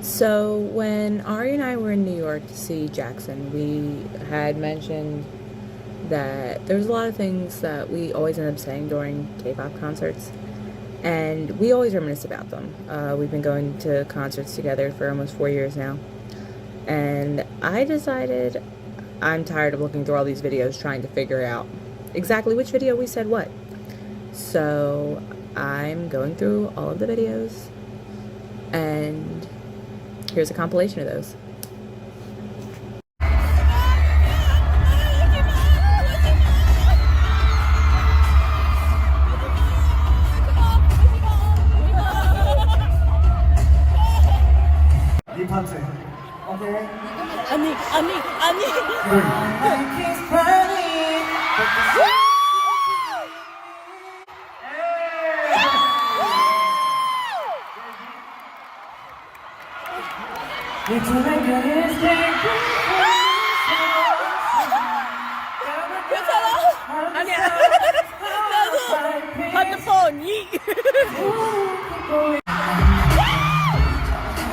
So when Ari and I were in New York to see Jackson, we had mentioned that there's a lot of things that we always end up saying during K-pop concerts, and we always reminisce about them. We've been going to concerts together for almost 4 years now, and I decided I'm tired of looking through all these videos trying to figure out exactly which video we said what. So I'm going through all of the videos, and here's a compilation of those. Okay. 아니. 괜찮아? 아니야. 나도 핸드폰 이.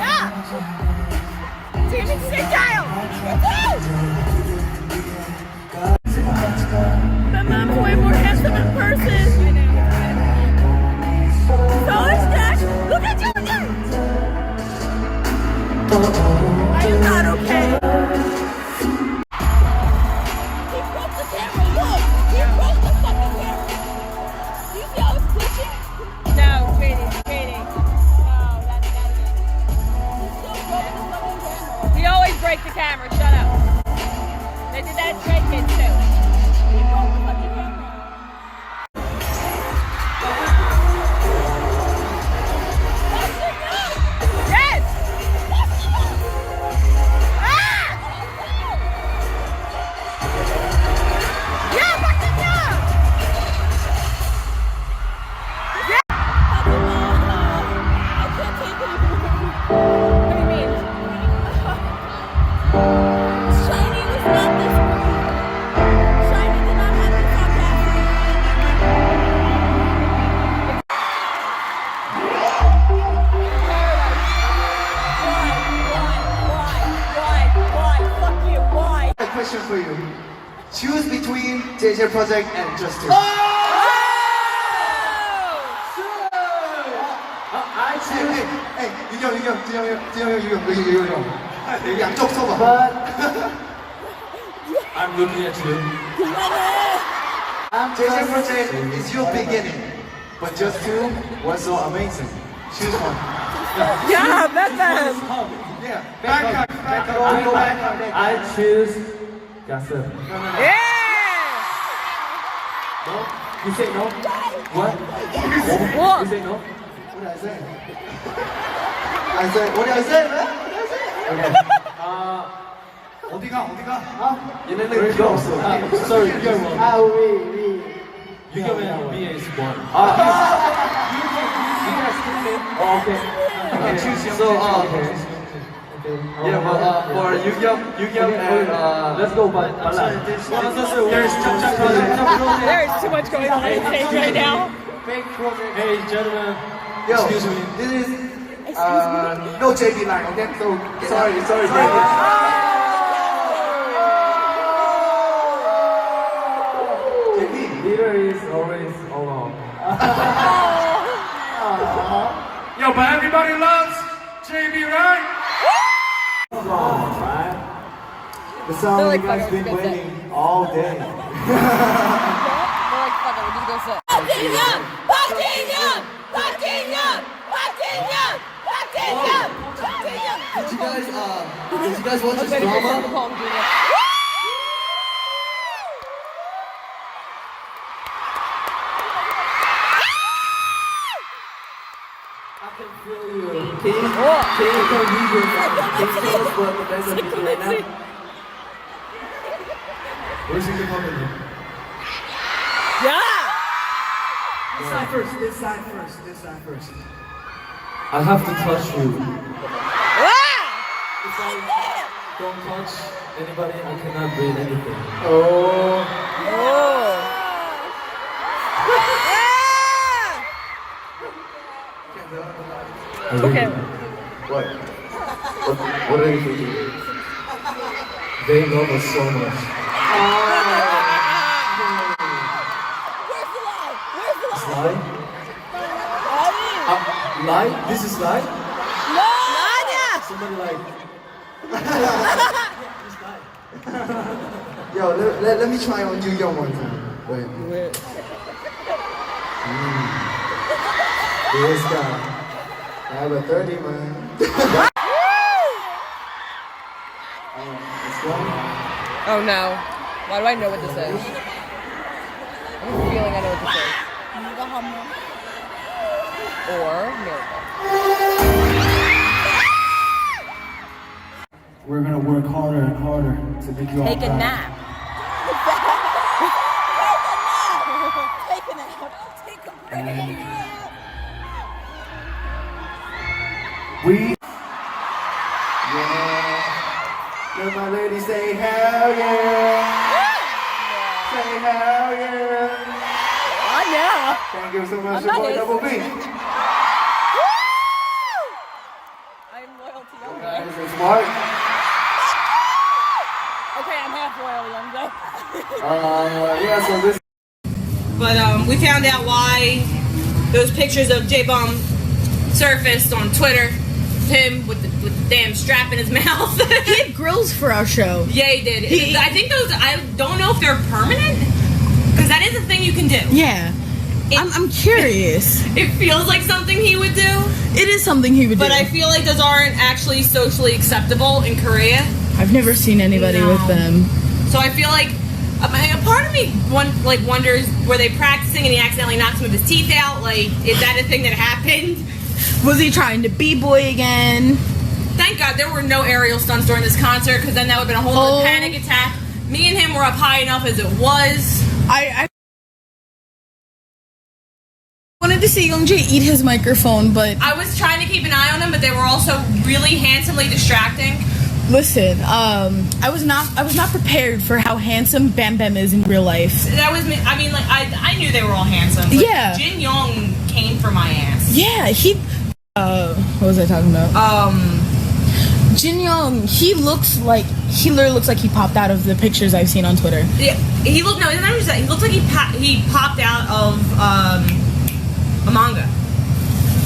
야! 재밌을까요? My mom's way more handsome in person. So is Dash. Look at you again. Are you not okay? He broke the camera. Look, he broke the fucking camera. Do you see how it's glitching? No, waiting. No, that's not it. He still broke the fucking camera. We always break the camera. Shut up. They did that Drake kid too. He broke the fucking camera. Yes! Ah! Yeah, fucking yeah! Yeah! I can't take it anymore. What do you mean? Shiny was not this great. Shiny did not have this audacity. Why? Fuck you, why? A question for you. Choose between JJ Project and Justice. I choose. Hey, 유경. 양쪽 서봐. I'm looking at you. JJ Project is your beginning, but Just Two was so amazing. Choose one. Yeah, Batman. Yeah. Back. I choose Gossip. Yeah. No? You say no? What? What? You say no? What did I say? What did I say, man? Okay. 어디가? 얘네는 필요 없어. Sorry, you're one. we. 유겸은 me is one. Okay. So, yeah, but for Yugyum and There let's go, is too much going on stage right now. Hey, gentlemen, Yo, excuse me. this is no JD line, okay? So sorry, JD. JD. Leader is always alone. Yo, but everybody loves JB, right? The song They're like, you guys fuck it, been we're gonna waiting all day. They're like, fuck it, we're just gonna sit. Buckingham! Did you guys watch this drama? I can feel you. Can you tell me can you tell us what the best of you right now? Where's he coming? Yeah! This side first. I have to touch you. Ah! If I don't touch anybody, I cannot breathe anything. Okay. What? What are you thinking? They love us so much. Where's the lie? Where's the lie? Lie? Lie? This is lie? No! Somebody like. Yo, let me try on you young one time. Wait. This guy. I have a 30, man. Let's go. Oh no. Why do I know what this is? I have a feeling I know what this is. Or Miracle. We're gonna work harder and harder to make you all Take a proud. nap. Take a nap. Take a break. We. Yeah. Let my lady say hell yeah. Say hell yeah. Oh, yeah. Thank you so much, I'm not boy gonna Double B. I'm loyal to you. Guys, it's Mark. Okay, I'm half loyal, young Joe. Yeah, so this. But we found out why those pictures of J-Bum surfaced on Twitter. Him with the damn strap in his mouth. He had grills for our show. Yeah, he did. I think those, I don't know if they're permanent. Because that is a thing you can do. Yeah. I'm curious. It feels like something he would do. It is something he would But do. I feel like those aren't actually socially acceptable in Korea. I've never seen anybody No. with them. So I feel like a part of me wonders, were they practicing and he accidentally knocked some of his teeth out? Like, is that a thing that happened? Was he trying to b-boy again? Thank God there were no aerial stunts during this concert, because then that would have been a whole other panic attack. Me and him were up high enough as it was. I wanted to see Young Jae eat his microphone, but I was trying to keep an eye on him, but they were also really handsomely distracting. listen, I was not prepared for how handsome Bam Bam is in real life. That was me. I mean, like, I knew they were all handsome. But Yeah. Jin Young came for my ass. Yeah, he. What was I talking about? Jin Young, he literally looks like he popped out of the pictures I've seen on Twitter. Yeah, he looked. No, it's not just that. He looked like he popped out of a manga,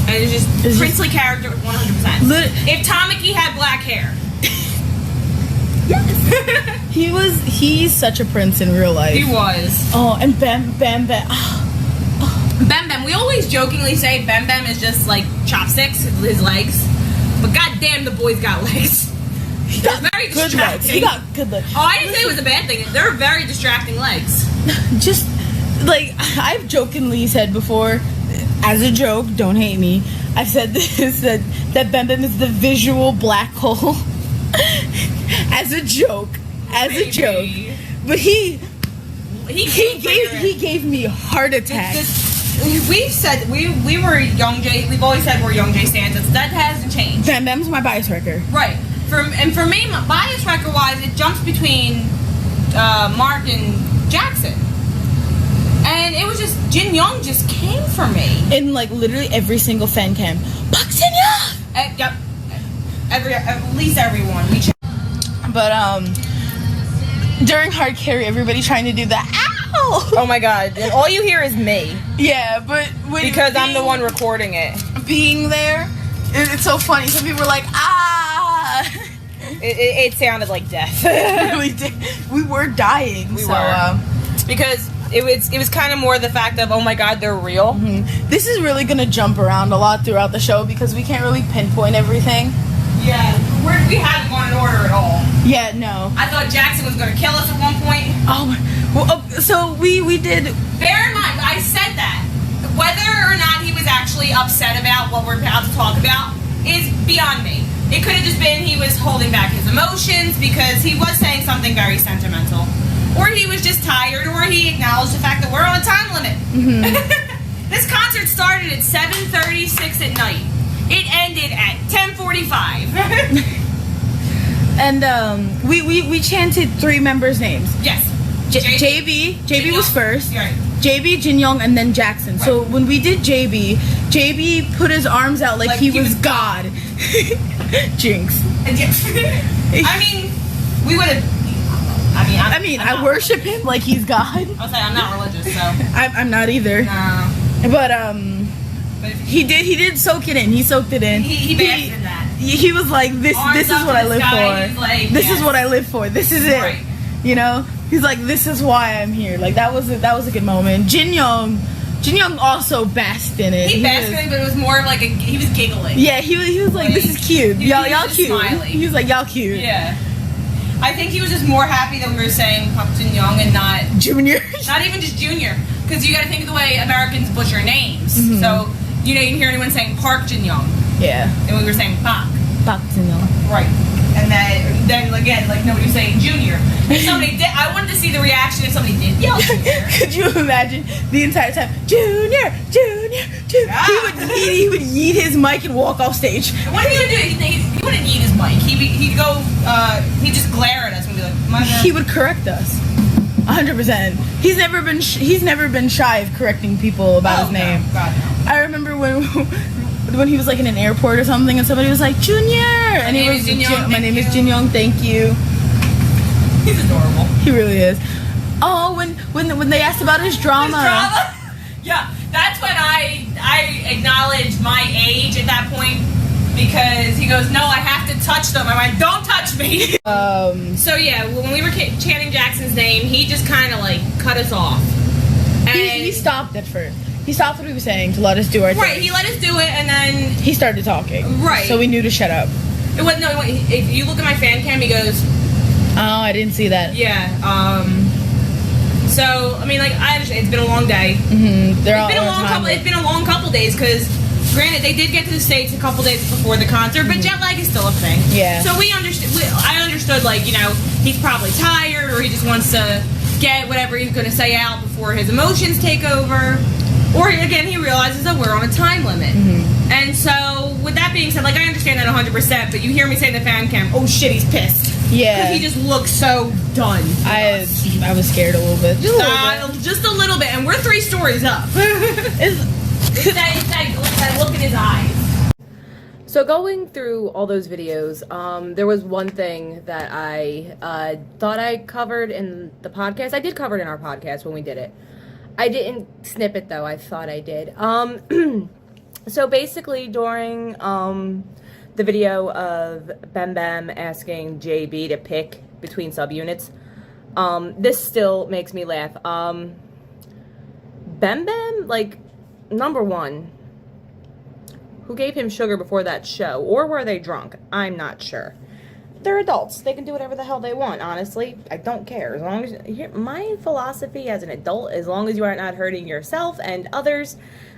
and it's just It's princely character 100%. If Tamaki had black hair, He's such a prince in real life. he was. Oh, and Bam Bam. Bem Bem. We always jokingly say Bem Bem is just like chopsticks, his legs, but goddamn, the boy's got legs. They're very Good legs. distracting. He got good legs. Oh, I didn't say it was a bad thing. They're very distracting legs. Just like I've jokingly said before, as a joke, don't hate me. I've said this that Bam Bam is the visual black hole. As a joke, Maybe. but he He gave me a heart attack. We've said we were Young J. We've always said we're Young J stands. That hasn't changed. Bam Bam's my bias wrecker. Right. For me, my bias record wise, it jumps between Mark and Jackson, and it was just Jin Young just came for me. In like literally every single fan cam. Park Jin Young! Yep. At least everyone. But during hard carry, everybody trying to do the ow. Oh my god, and all you hear is me. Yeah, but Because I'm the one recording it. being there, it's so funny. Some people were like, ah. It sounded like death. we were dying. We were. Because it was kind of more the fact of, oh my god, they're real. This is really gonna jump around a lot throughout the show because we can't really pinpoint everything. Yeah, we haven't gone in order at all. Yeah, no. I thought Jackson was going to kill us at one point. So we did. Bear in mind, I said that. Whether or not he was actually upset about what we're about to talk about is beyond me. It could have just been he was holding back his emotions because he was saying something very sentimental. Or he was just tired, or he acknowledged the fact that we're on a time limit. This concert started at 7:36 at night. It ended at 10:45. And we chanted three members' names. Yes. JB was first. Right. JB, Jin Young, and then Jackson. So when we did JB put his arms out like he was God. Jinx. I mean, we would have. I worship him like he's God. I was like, I'm not religious, so. I'm not either. No. But he did soak it in. He soaked it in. He basked in that. He was like, this is what I live for. Like, this is what I live for. This is it. Right. You know? He's like, this is why I'm here. Like, that was a good moment. Jin Young also basked in it. He basked in it, but it was more of like he was giggling. Yeah, he was like, this is cute. Y'all cute. Smiling. He was like, y'all cute. Yeah. I think he was just more happy that we were saying Park Jin Young and not Junior. Not even just Junior, because you got to think of the way Americans butcher names. Mm-hmm. So you didn't hear anyone saying Park Jin Young, Yeah. and we were saying Park. Park Jin Young. Right. And then again, like nobody was saying Junior. If somebody did, I wanted to see the reaction if somebody did yell Junior. Could you imagine the entire time, Junior? Yeah. He would yeet his mic and walk off stage. What did he do? He wouldn't eat his mic. He'd go. He'd just glare at us and be like, "My bad." He would correct us. 100%. He's never been shy of correcting people about his name. No. God, no. I remember when he was like in an airport or something and somebody was like, Junior, and he was, my name is Jin Young, thank you. He's adorable. He really is. Oh, when they asked about his drama. Yeah, that's when I acknowledged my age at that point, because he goes, no, I have to touch them. I went, don't touch me. So yeah, when we were chanting Jackson's name, he just kind of like cut us off. And He stopped at first. He stopped what he was saying to let us do our thing. right, he let us do it, and then He started talking. Right. So we knew to shut up. if you look at my fan cam, he goes, Oh, I didn't see that. yeah. So I mean, like, I understand it's been a long day. Mm-hmm. It's been a long couple days, because granted they did get to the States a couple days before the concert, but jet lag is still a thing. Yeah. So I understood, like, you know, he's probably tired, or he just wants to get whatever he's going to say out before his emotions take over. Or again, he realizes that we're on a time limit. Mm-hmm. And so, with that being said, like, I understand that 100%, but you hear me say in the fan cam, oh shit, he's pissed. Yeah. Because he just looks so done. I was scared a little bit. Just a little bit, and we're 3 stories up. It's that look in his eyes. So going through all those videos, there was one thing that I thought I covered in the podcast. I did cover it in our podcast when we did it. I didn't snip it though. I thought I did. So basically during the video of Bem Bem asking JB to pick between subunits, this still makes me laugh. Bem Bem, like, number one, who gave him sugar before that show? Or were they drunk? I'm not sure. They're adults. They can do whatever the hell they want, honestly. I don't care. As long as my philosophy as an adult, as long as you are not hurting yourself and others,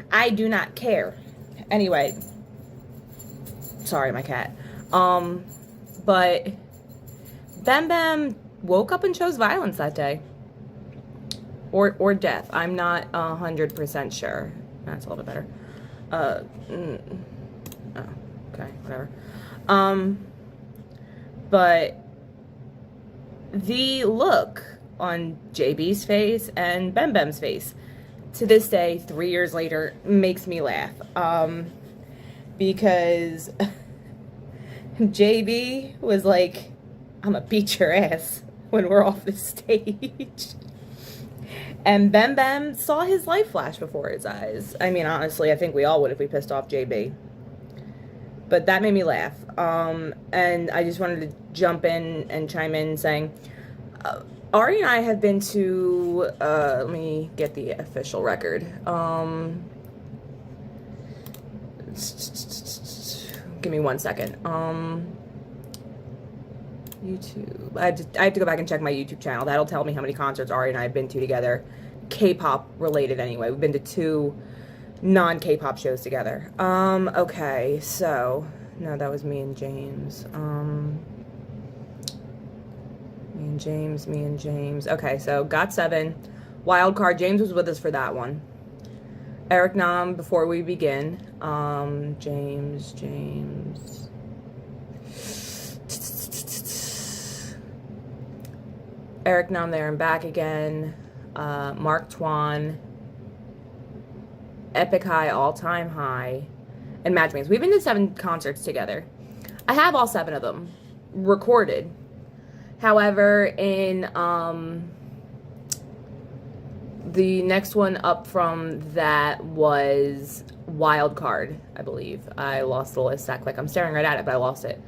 I do not care. Anyway, sorry, my cat. But Bem Bem woke up and chose violence that day. Or death. I'm not 100% sure. That's a little bit better. Oh, okay, whatever. But the look on JB's face and Bem Bem's face to this day, 3 years later, makes me laugh. Because JB was like, "I'ma beat your ass when we're off the stage." And Bem Bem saw his life flash before his eyes. I mean, honestly, I think we all would if we pissed off JB. But that made me laugh. And I just wanted to jump in and chime in saying, Ari and I have been to, let me get the official record. Give me 1 second. YouTube. I have to go back and check my YouTube channel. That'll tell me how many concerts Ari and I have been to together. K-pop related anyway. We've been to 2 non-K-pop shows together. Okay, so no, that was me and James. Me and James. Okay, so GOT7, Wild Card. James was with us for that one. Eric Nam, Before We Begin. James. Eric Nam, There and Back Again. Mark Twan. Epic High, All Time High. And Match Bands. We've been to 7 concerts together. I have all 7 of them recorded. However, in the next one up from that was Wild Card, I believe. I lost the list that quick. I'm staring right at it, but I lost it.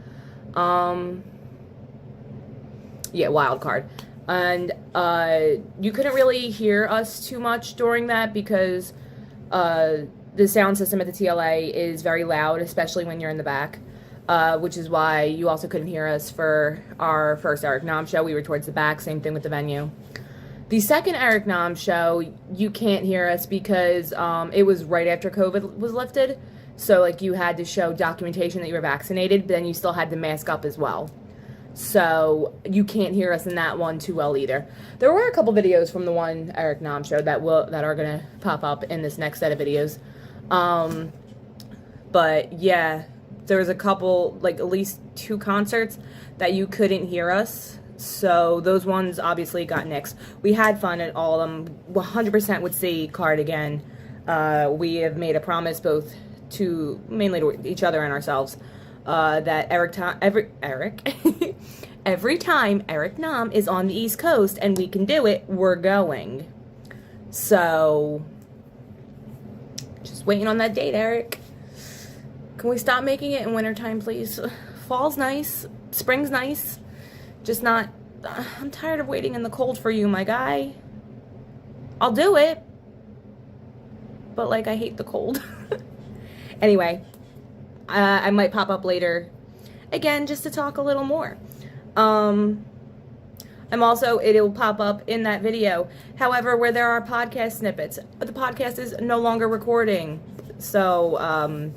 Yeah, Wild Card. And you couldn't really hear us too much during that because the sound system at the TLA is very loud, especially when you're in the back, which is why you also couldn't hear us for our first Eric Nam show. We were towards the back, same thing with the venue. The second Eric Nam show, you can't hear us because it was right after COVID was lifted. So, like, you had to show documentation that you were vaccinated, but then you still had to mask up as well. So, you can't hear us in that one too well either. There were a couple videos from the one Eric Nam show that are going to pop up in this next set of videos. But, yeah, there was a couple, like, at least 2 concerts that you couldn't hear us. So those ones obviously got nixed. We had fun at all of them. 100% would see Card again. We have made a promise both to, mainly to each other and ourselves, that every time Eric Nam is on the East Coast and we can do it, we're going. So, just waiting on that date, Eric. Can we stop making it in wintertime, please? Fall's nice. Spring's nice. Just not, I'm tired of waiting in the cold for you, my guy. I'll do it. But, like, I hate the cold. Anyway, I might pop up later, again, just to talk a little more. I'm also, it'll pop up in that video. However, where there are podcast snippets, the podcast is no longer recording. So,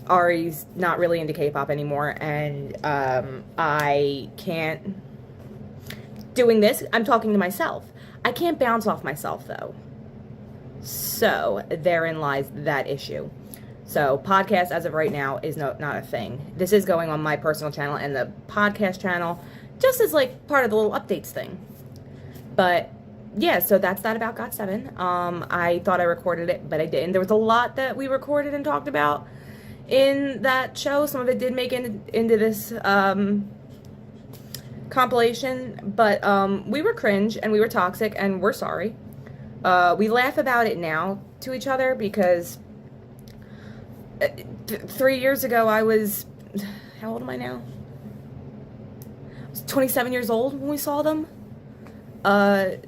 Ari's not really into K-pop anymore, and I can't, doing this, I'm talking to myself. I can't bounce off myself, though. So, therein lies that issue. So, podcast, as of right now, is not a thing. This is going on my personal channel and the podcast channel, just as, like, part of the little updates thing. But, yeah, so that's that about GOT7. I thought I recorded it, but I didn't. There was a lot that we recorded and talked about in that show. Some of it did make into this compilation, but we were cringe and we were toxic and we're sorry. We laugh about it now to each other because 3 years ago I was, how old am I now? I was 27 years old when we saw them.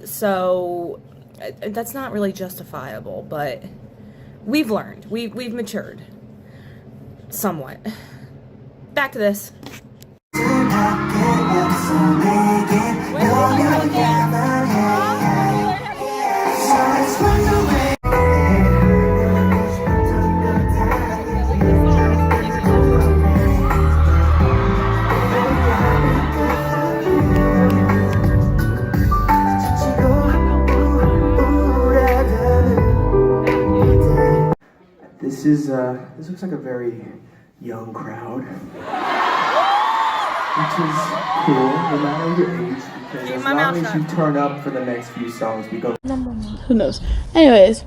So that's not really justifiable, but we've learned. We've matured. Somewhat. Back to this. This looks like a very young crowd, which is cool, no matter your age, because as long as you turn up for the next few songs, we go. Who knows? Anyways,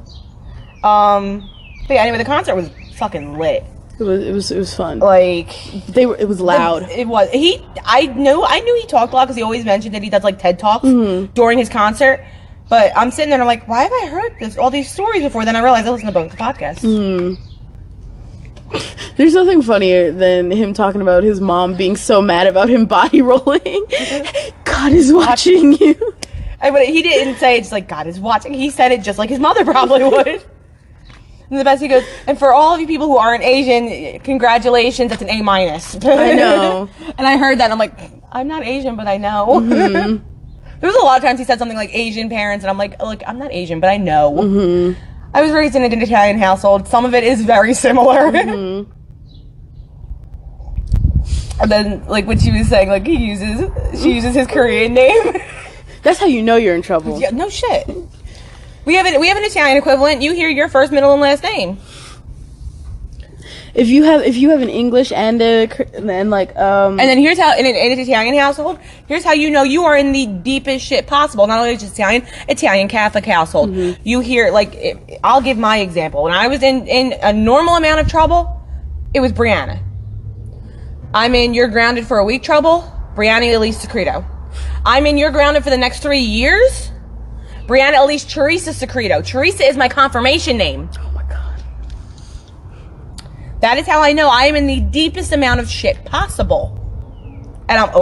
but yeah, anyway, the concert was fucking lit. it was fun. Like, It was loud. It was. I knew he talked a lot because he always mentioned that he does like TED Talks during his concert. But I'm sitting there and I'm like, why have I heard all these stories before? Then I realized I listened to both the podcasts. There's nothing funnier than him talking about his mom being so mad about him body rolling. God is watching you. But he didn't say it's like God is watching. He said it just like his mother probably would. And the best, he goes, and for all of you people who aren't Asian, congratulations, that's an A-. I know. And I heard that and I'm like, I'm not Asian, but I know. There was a lot of times he said something like Asian parents, and I'm like, look, I'm not Asian, but I know. I was raised in an Italian household. Some of it is very similar. And then, like, what she was saying, like, she uses his Korean name. That's how you know you're in trouble. Yeah, no shit. We have an Italian equivalent. You hear your first, middle, and last name. If you have an English and like and then here's how in an Italian household, here's how you know you are in the deepest shit possible. Not only just Italian Catholic household. You hear, like, I'll give my example. When I was in a normal amount of trouble, it was Brianna. I'm in You're Grounded for a Week trouble, Brianna Elise Secreto. I'm in You're Grounded for the next 3 years, Brianna Elise Teresa Secreto. Teresa is my confirmation name. Oh my god. That is how I know I am in the deepest amount of shit possible. And I'm,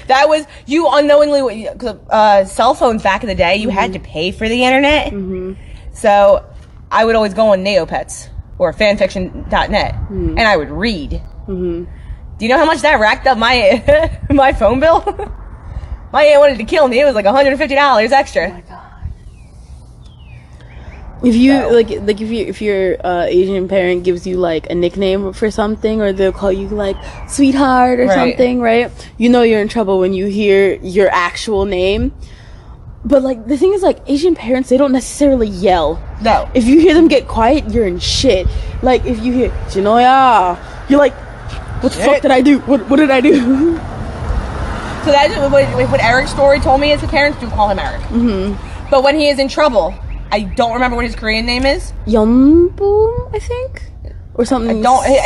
that was, you unknowingly, cell phones back in the day, you had to pay for the internet. So I would always go on Neopets or fanfiction.net and I would read. Do you know how much that racked up my my phone bill? My aunt wanted to kill me. It was like $150 extra. Oh my god. If you if your Asian parent gives you like a nickname for something, or they'll call you like sweetheart or something, right? You know you're in trouble when you hear your actual name. But like the thing is, like Asian parents, they don't necessarily yell. No. If you hear them get quiet, you're in shit. Like if you hear Jinoya, you're like, what the fuck did I do? What did I do? So that's what Eric's story told me is his parents do call him Eric. But when he is in trouble, I don't remember what his Korean name is. Yonboom, I think, or something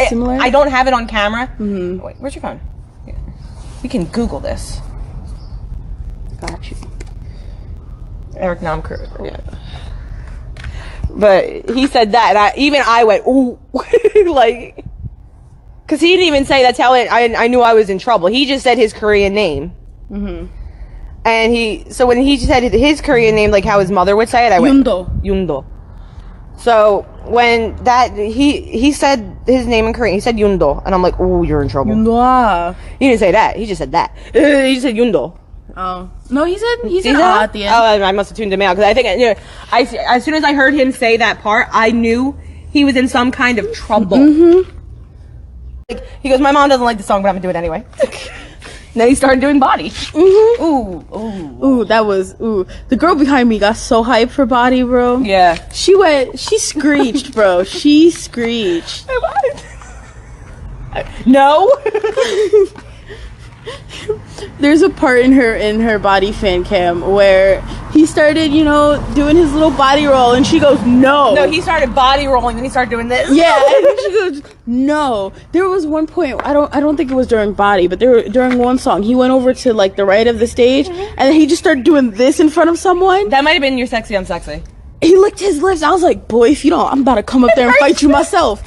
similar. I don't have it on camera. Wait, where's your phone? Yeah. We can Google this. Got you. Eric Nam Crew. Yeah. But he said that, and I went ooh, like, because he didn't even say that's how I knew I was in trouble. He just said his Korean name. And so when he said his Korean name, like how his mother would say it, I went Yundo. So when he said his name in Korean, he said Yundo, and I'm like, oh, you're in trouble. Yundo. He didn't say that. He just said that. He just said Yundo. Oh no, he said ah at the end. Oh, I must have tuned him out because I think as soon as I heard him say that part, I knew he was in some kind of trouble. Like, he goes, my mom doesn't like the song, but I'm gonna do it anyway. Then he started doing Body. Ooh, that was the girl behind me got so hyped for Body, bro. Yeah. She screeched, bro. She screeched. No. There's a part in her Body fan cam where he started, doing his little body roll, and she goes, no. No, he started body rolling, then he started doing this. Yeah, and then she goes, no. There was one point, I don't think it was during Body, but during one song, he went over to like the right of the stage, and then he just started doing this in front of someone. That might have been You're Sexy, I'm Sexy. He licked his lips. I was like, boy, if you don't, I'm about to come up there and fight you myself.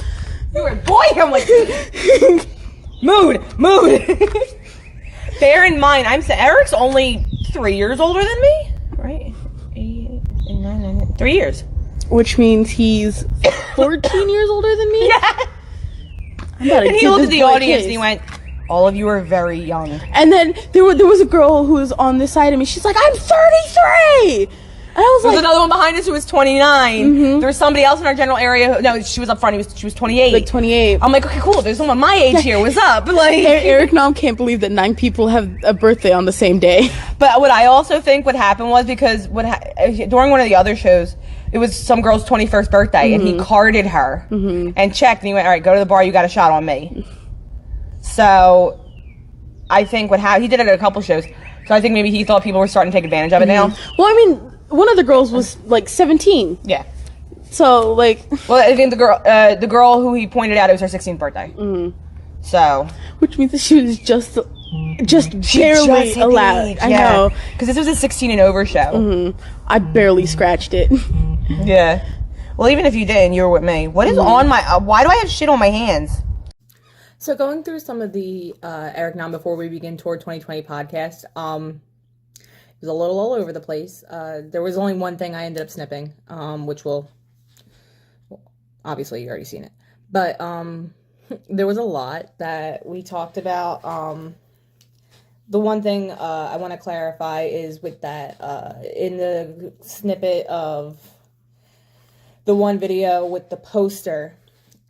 You were, boy, I'm like, mood. Bear in mind, Eric's only 3 years older than me, right? 8, 9, 3 years. Which means he's 14 years older than me? Yeah. And he looked at the audience and he went, all of you are very young. And then there was a girl who was on this side of me. She's like, I'm 33! And I was There was like, another one behind us who was 29. There was somebody else in our general area. No, she was up front. She was 28. like 28. I'm like, okay, cool. There's someone my age here. What's up? Like, Eric Nam can't believe that 9 people have a birthday on the same day. But what I also think what happened was because during one of the other shows, it was some girl's 21st birthday, and he carded her and checked, and he went, all right, go to the bar. You got a shot on me. So I think he did it at a couple shows. So I think maybe he thought people were starting to take advantage of it now. Well, I mean, one of the girls was like 17. Yeah. So like, well, I think the girl who he pointed out, it was her 16th birthday. So, which means that she was just barely allowed. I know, because this was a 16 and over show. I barely scratched it. Yeah. Well, even if you didn't, you were with me. What is on my? Why do I have shit on my hands? So going through some of the Eric Nam before we begin Tour 2020 podcast, it was a little all over the place. There was only one thing I ended up snipping, which obviously you already seen it. But there was a lot that we talked about. The one thing I want to clarify is with that, in the snippet of the one video with the poster,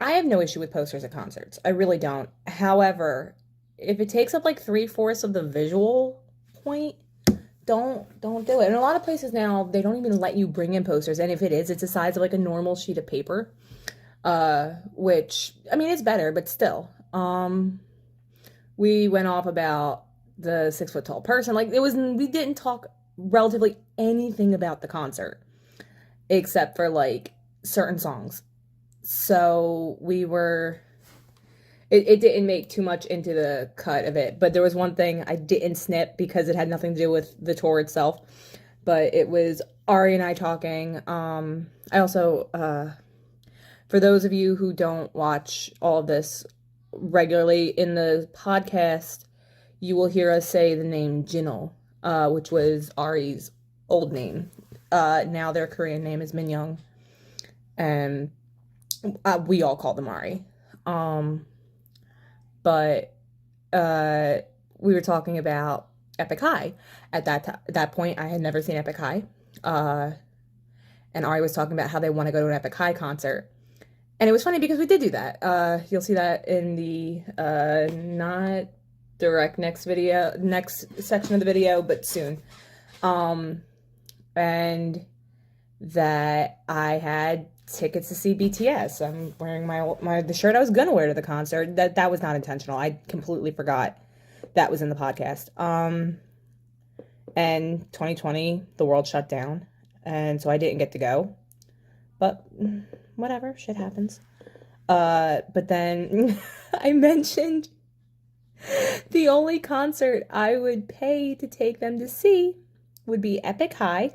I have no issue with posters at concerts. I really don't. However, if it takes up like 3/4 of the visual point, don't do it. And a lot of places now, they don't even let you bring in posters. And if it is, it's the size of like a normal sheet of paper. Which, I mean, it's better, but still. We went off about the 6 foot tall person. Like, we didn't talk relatively anything about the concert. Except for like certain songs. So we were it didn't make too much into the cut of it, but there was one thing I didn't snip because it had nothing to do with the tour itself, but it was Ari and I talking. I also, for those of you who don't watch all of this regularly, in the podcast, you will hear us say the name Jinul, which was Ari's old name. Now their Korean name is Minyoung, and we all call them Ari. But we were talking about Epic High. At that point, I had never seen Epic High. And Ari was talking about how they want to go to an Epic High concert. And it was funny because we did do that. You'll see that in the not direct next section of the video, but soon. And that I had tickets to see BTS. I'm wearing the shirt I was gonna wear to the concert. That was not intentional. I completely forgot that was in the podcast. And 2020, the world shut down, and so I didn't get to go. But whatever, shit happens. But then I mentioned the only concert I would pay to take them to see would be Epic High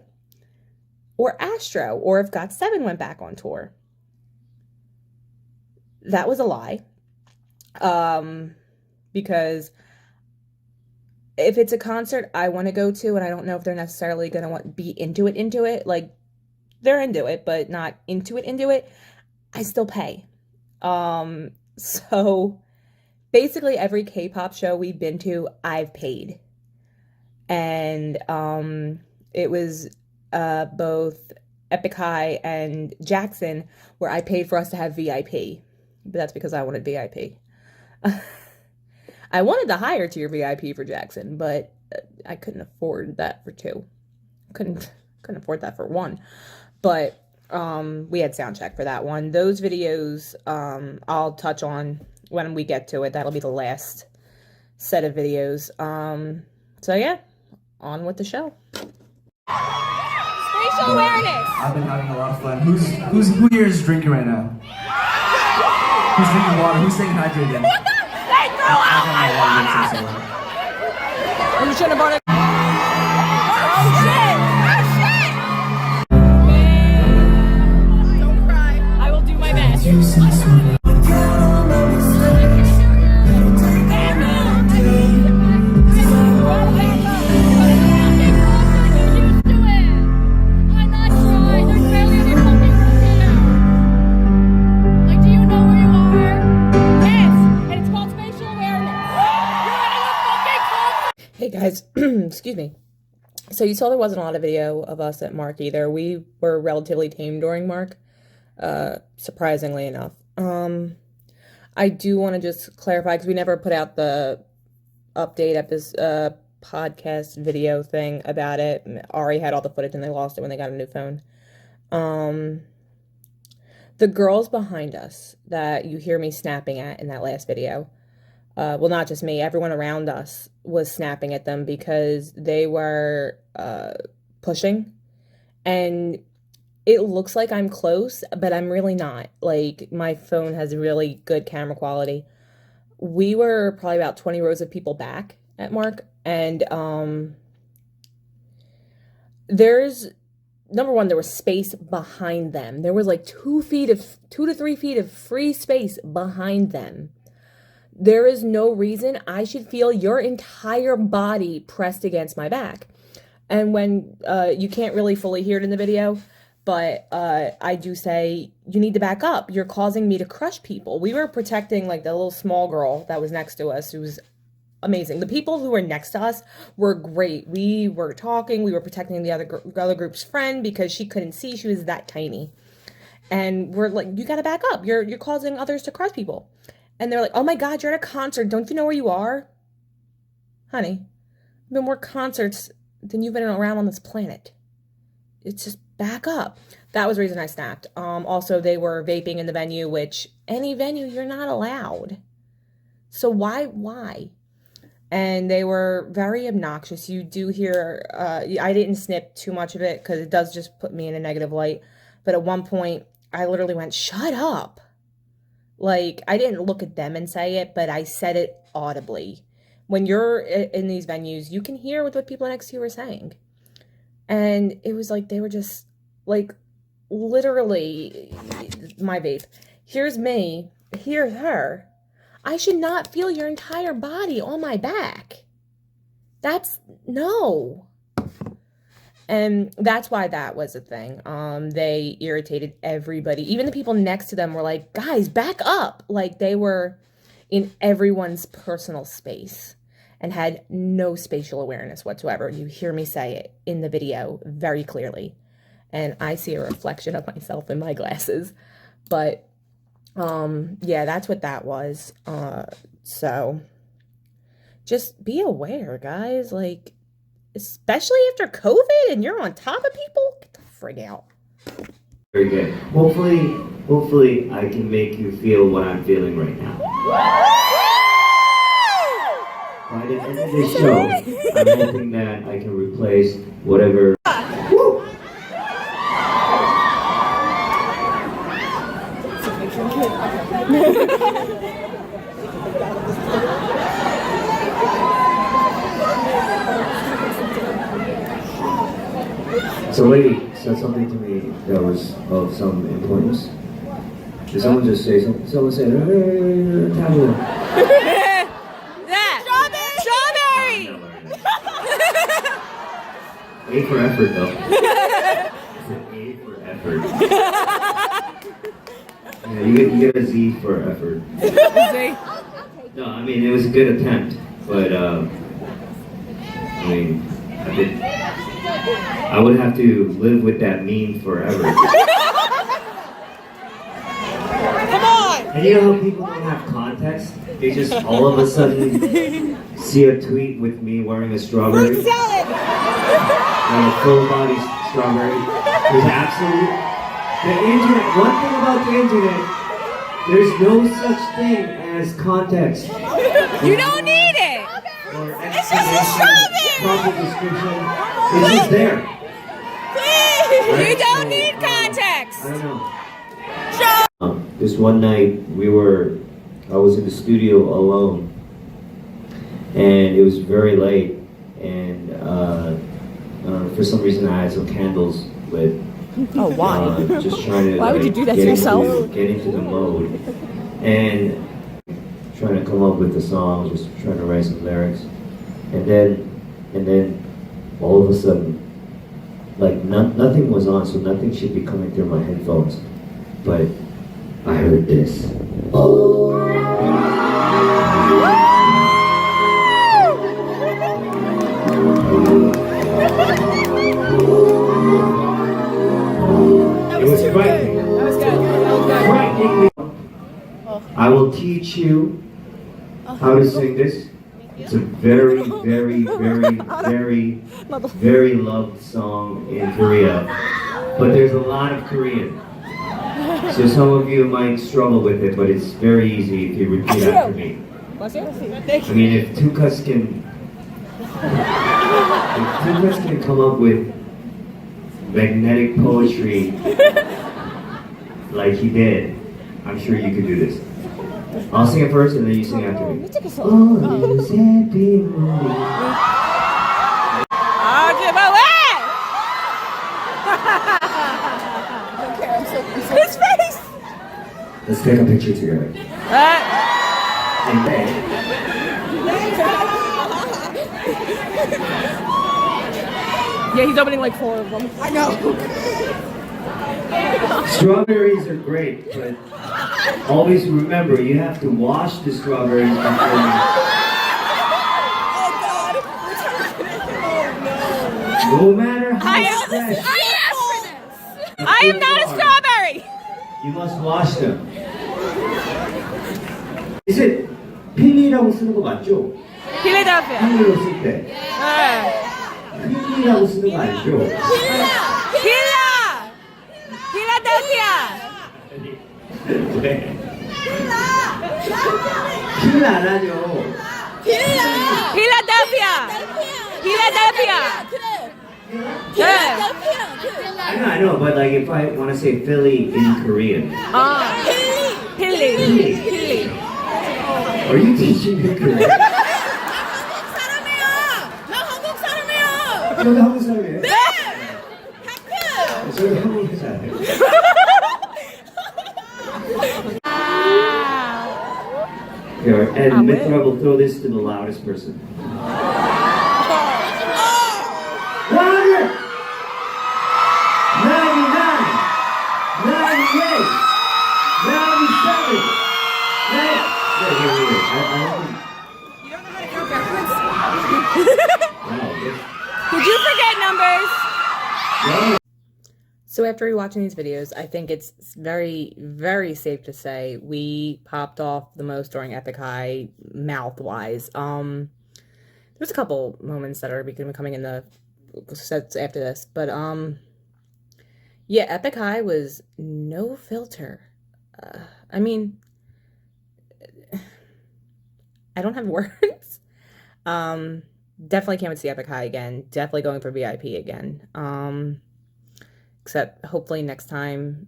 or Astro, or if GOT7 went back on tour. That was a lie. Because if it's a concert I want to go to, and I don't know if they're necessarily going to be into it, like, they're into it, but not into it, I still pay. So basically every K-pop show we've been to, I've paid. And it was both Epic High and Jackson where I paid for us to have VIP. But that's because I wanted VIP. I wanted the higher tier VIP for Jackson, but I couldn't afford that for two. Couldn't afford that for one. But we had sound check for that one. Those videos I'll touch on when we get to it. That'll be the last set of videos. So yeah, on with the show. Spatial awareness. I've been having a lot of fun. Who here is drinking right now? Who's drinking water? Who's staying hydrated? They threw out my water. You shouldn't have brought it. Oh shit! Oh shit! Don't cry. I will do my best. Hey guys, excuse me. So you saw there wasn't a lot of video of us at Mark either. We were relatively tame during Mark, surprisingly enough. I do want to just clarify, because we never put out the update podcast video thing about it. Ari had all the footage and they lost it when they got a new phone. The girls behind us that you hear me snapping at in that last video, well, not just me, everyone around us was snapping at them because they were pushing, and it looks like I'm close, but I'm really not. Like, my phone has really good camera quality. We were probably about 20 rows of people back at Mark, and there's, number one, there was space behind them. There was like 2 to 3 feet of free space behind them. There is no reason I should feel your entire body pressed against my back. And when you can't really fully hear it in the video, but I do say, you need to back up. You're causing me to crush people. We were protecting like the little small girl that was next to us, who was amazing. The people who were next to us were great. We were talking. We were protecting the other group's friend because she couldn't see. She was that tiny. And we're like, you got to back up. You're causing others to crush people. And they're like, oh my God, you're at a concert. Don't you know where you are? Honey, I've been more concerts than you've been around on this planet. It's just back up. That was the reason I snapped. Also, they were vaping in the venue, which any venue, you're not allowed. So why? And they were very obnoxious. You do hear, I didn't snip too much of it because it does just put me in a negative light. But at one point, I literally went, shut up. Like, I didn't look at them and say it, but I said it audibly. When you're in these venues, you can hear what the people next to you are saying. And it was like they were just, like, literally, my vape. Here's me, here's her. I should not feel your entire body on my back. That's, no. And that's why that was a thing. They irritated everybody. Even the people next to them were like, guys, back up. Like, they were in everyone's personal space and had no spatial awareness whatsoever. You hear me say it in the video very clearly. And I see a reflection of myself in my glasses. But, yeah, that's what that was. So, just be aware, guys. Like, especially after COVID and you're on top of people, get the frig out. Very good. Hopefully I can make you feel what I'm feeling right now. By the end of this show, I'm hoping that I can replace whatever. Woo! So a lady said something to me that was of some importance. Did someone just say something? Someone said, taboo. Strawberry! A for effort, though. It's an A for effort. Yeah, you get a Z for effort. No, I mean, it was a good attempt, but, I mean, I would have to live with that meme forever. Come on! And you know how people don't have context? They just all of a sudden see a tweet with me wearing a strawberry. Fruit salad! And a full body strawberry. There's absolute. The internet, one thing about the internet, there's no such thing as context. You don't need it! Or It's just a strawberry! proper description. It's just there. Please! You don't need context! I don't know. This one night, I was in the studio alone, and it was very late, and for some reason I had some candles lit. Oh, why? Just trying to. Why would you do that to get yourself? Get into the mode, and trying to come up with the song, just trying to write some lyrics, and then all of a sudden, like nothing was on, so nothing should be coming through my headphones, but I heard this. It was frightening. That was good. Frightening. I will teach you how to sing this. It's a very, very, very, very, very loved song in Korea. But there's a lot of Korean. So some of you might struggle with it, but it's very easy if you repeat after me. I mean, if two cuts can come up with magnetic poetry like he did, I'm sure you could do this. I'll sing it first and then you sing after me. Oh, is happy morning. I'll give away! His face! Let's take a picture together. And then, Yeah, he's opening like 4 of them. I know. strawberries are great, but always remember you have to wash the strawberries before you. No matter how fresh, I am not a strawberry! you must wash them. Is it 필리라고 쓰는 거 맞죠? Philadelphia. 필리로 쓸 때. 필리라고 쓰는 거 아니죠? Philadelphia. 왜? 필 안 하죠. Philadelphia. I know, but like if I want to say Philly in Korean. Hilly. Are you teaching me Korean? 한국 사람이야. 나 한국 사람이야. 저도 한국 사람이에요. 네. 저도 한국 사람이에요. Here, and Mitra will throw this to the loudest person. 100! 99! 98! 97! You don't know how to count backwards? Did you forget numbers? So after rewatching these videos, I think it's very, very safe to say we popped off the most during Epic High, mouth-wise. There's a couple moments that are coming in the sets after this, but yeah, Epic High was no filter. I mean, I don't have words. Definitely can't wait to see Epic High again. Definitely going for VIP again. Except hopefully next time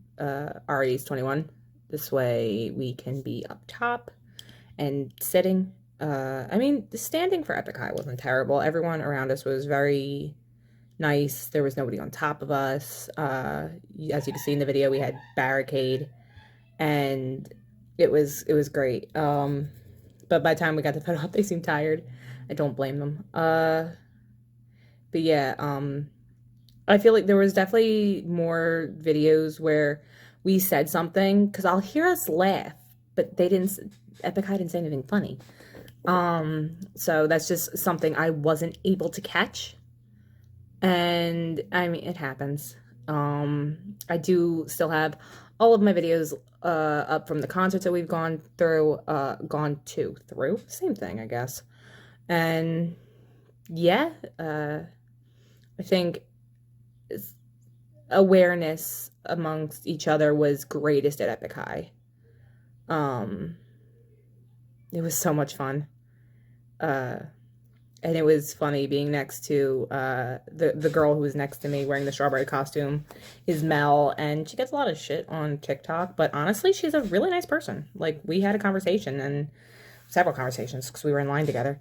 Ari's 21. This way we can be up top and sitting. I mean, the standing for Epic High wasn't terrible. Everyone around us was very nice. There was nobody on top of us. As you can see in the video, we had barricade, and it was great. But by the time we got to put up, they seemed tired. I don't blame them. But yeah, I feel like there was definitely more videos where we said something, because I'll hear us laugh, but Epic High didn't say anything funny. So that's just something I wasn't able to catch. And I mean, it happens. I do still have all of my videos up from the concerts that we've gone through, same thing, I guess. And yeah, I think awareness amongst each other was greatest at Epic High. It was so much fun. And it was funny being next to the girl who was next to me wearing the strawberry costume is Mel, and she gets a lot of shit on TikTok, but honestly, she's a really nice person. Like, we had a conversation, and several conversations, because we were in line together.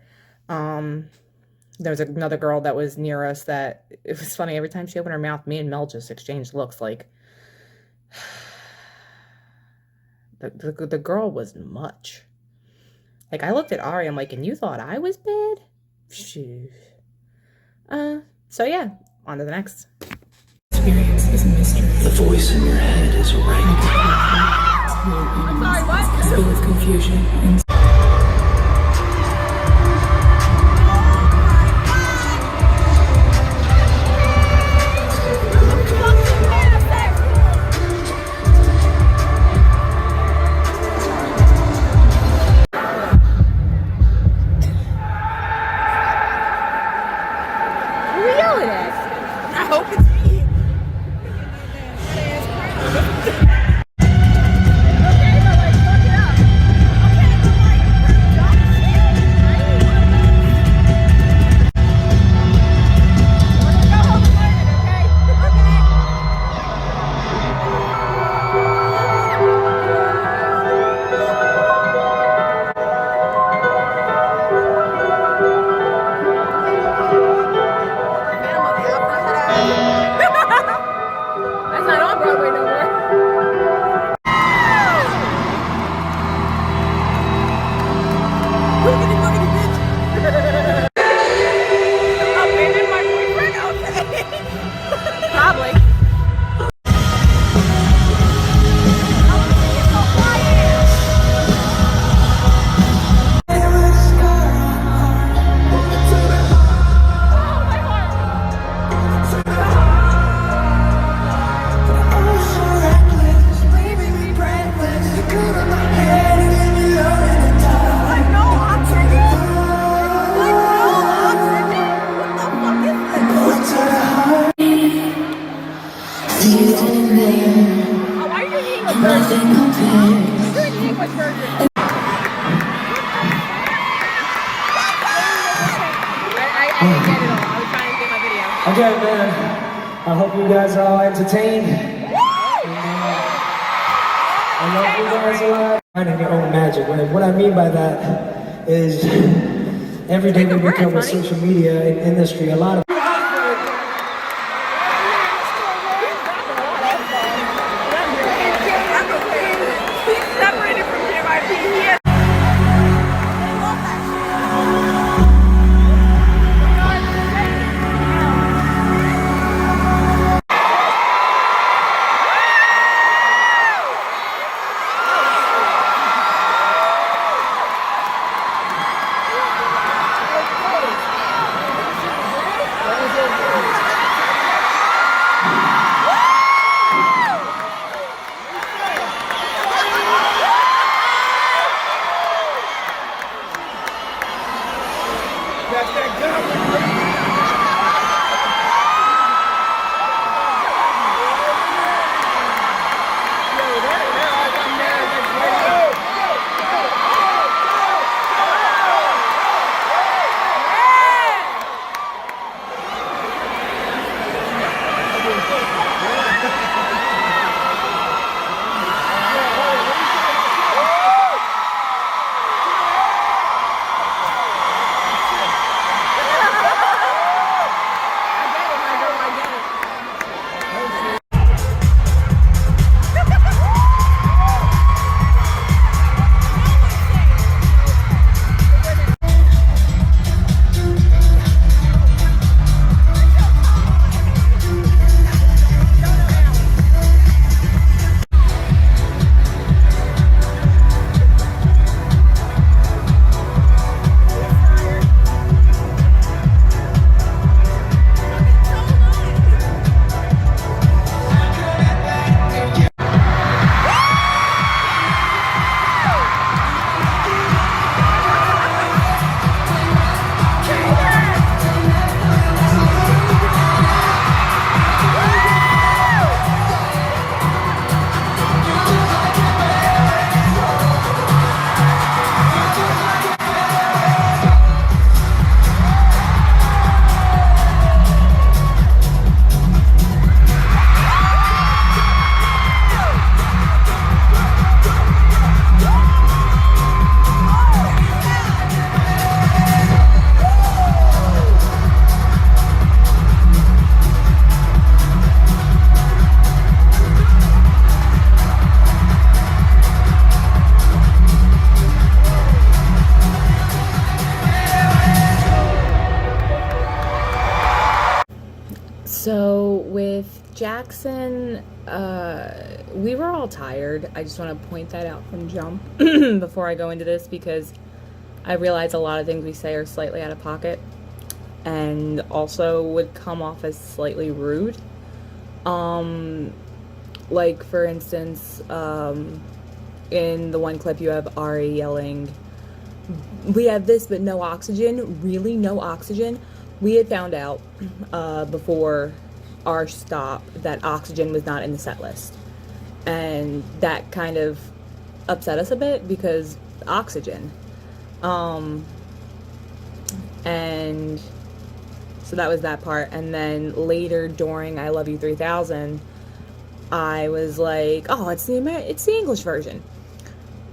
There was another girl that was near us that, it was funny, every time she opened her mouth, me and Mel just exchanged looks like, the girl was much. Like, I looked at Ari, I'm like, and you thought I was bad? Shoot. So yeah, on to the next. Experience is a mystery. The voice in your head is right. I'm sorry, what? Full of confusion and Okay, man. I hope you guys are all entertained. I love you guys a lot. Finding your own magic. What I mean by that is every day we become a social media industry. A lot of Separated from JYP. So with Jackson, we were all tired. I just want to point that out from jump before I go into this, because I realize a lot of things we say are slightly out of pocket and also would come off as slightly rude. Like for instance, in the one clip you have Ari yelling, "We have this but no oxygen." Really, no oxygen? We had found out before our stop that oxygen was not in the set list, and that kind of upset us a bit because oxygen. And so that was that part. And then later during I Love You 3000, I was like, oh, it's the English version.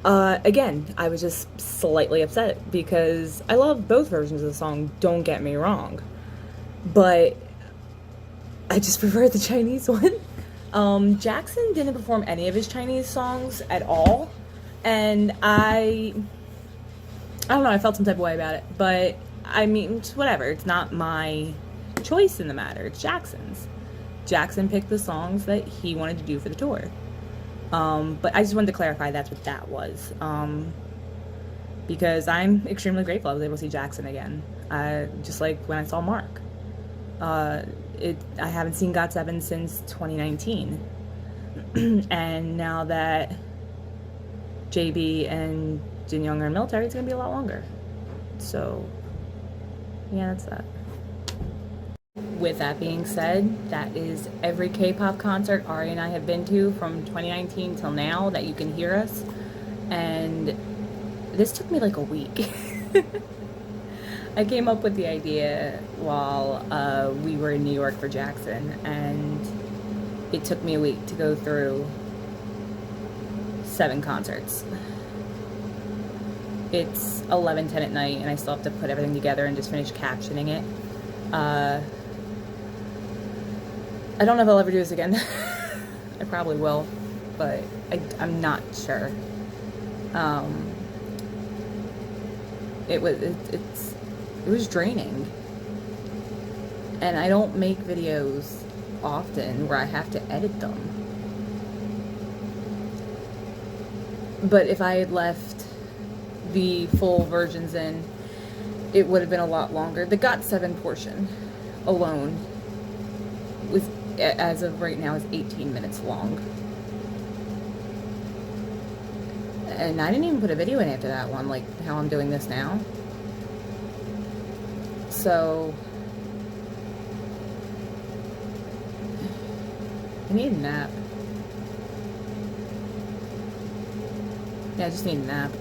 Again, I was just slightly upset because I love both versions of the song, don't get me wrong, but I just prefer the Chinese one. Jackson didn't perform any of his Chinese songs at all, and I don't know, I felt some type of way about it, but I mean, it's whatever, it's not my choice in the matter, it's Jackson's. Jackson picked the songs that he wanted to do for the tour. But I just wanted to clarify that's what that was. Because I'm extremely grateful I was able to see Jackson again. Just like when I saw Mark. I haven't seen GOT7 since 2019. And now that JB and Jin Young are in the military, it's going to be a lot longer. So, yeah, that's that. With that being said, that is every K-pop concert Ari and I have been to from 2019 till now that you can hear us. And this took me like a week. I came up with the idea while we were in New York for Jackson, and it took me a week to go through 7 concerts. It's 11:10 at night, and I still have to put everything together and just finish captioning it. I don't know if I'll ever do this again. I probably will, but I'm not sure. It was draining, and I don't make videos often where I have to edit them. But if I had left the full versions in, it would have been a lot longer. The Got 7 portion alone was, as of right now, is 18 minutes long. And I didn't even put a video in after that one, like how I'm doing this now. So I need a nap. Yeah, I just need a nap.